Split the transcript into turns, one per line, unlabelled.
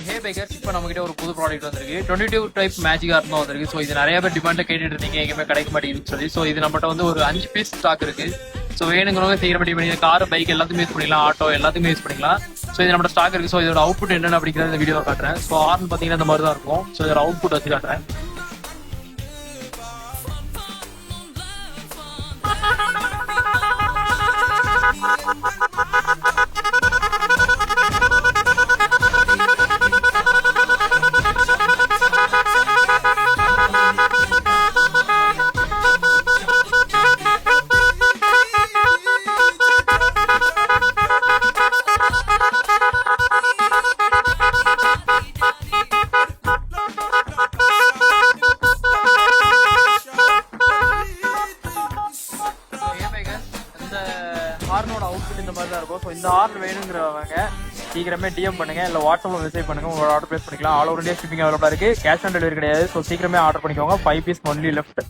ஹே bikers, இப்போ நம்மகிட்ட ஒரு புது ப்ராடக்ட் வந்திருக்கு. 22 டைப் மேஜிக் ஹார்ன் தான் வந்திருக்கு. ஸோ இது நிறைய பேர் டிமாண்ட்ல கேட்டுட்டு இருந்தீங்க, எங்கேயுமே கிடைக்க மாட்டேங்குதுன்னு சொல்லி. ஸோ இது நம்மகிட்ட வந்து ஒரு 5 பீஸ் ஸ்டாக் இருக்கு. ஸோ வேணுங்கிறவங்க சீக்கிரம் பண்ணி கார், பைக் எல்லாத்துக்கும் யூஸ் பண்ணிக்கலாம், ஆட்டோ எல்லாத்துக்கும் யூஸ் பண்ணிக்கலாம். ஸோ இது நம்ம ஸ்டாக் இருக்கு. ஸோ இதோட அவுட்புட் என்னென்ன அப்படிங்கிறத இந்த வீடியோ காட்டுறேன். ஸோ ஹார்ன் பார்த்தீங்கன்னா இந்த மாதிரி தான் இருக்கும். ஸோ இதோட அவுட்புட் வச்சு காட்டுறேன். ஹார்னோட அவுட்புட் இந்த மாதிரி தான் இருக்கும். ஸோ இந்த ஹார்ன் வேணுங்கிறவங்க சீக்கிரமே டிஎம் பண்ணுங்க, இல்லை வாட்ஸ்அப்ல மெசேஜ் பண்ணுங்க, உங்களோட ஆர்டர் பிளேஸ் பண்ணிக்கலாம். ஆல் ஓவர் இந்தியா ஷிப்பிங் அவைலபிளா இருக்கு. கேஷ் ஆன் டெலிவரி கிடையாது. ஸோ சீக்கிரமே ஆர்டர் பண்ணிக்கோங்க. 5 பீஸ் ஒன்லி லெஃப்ட்.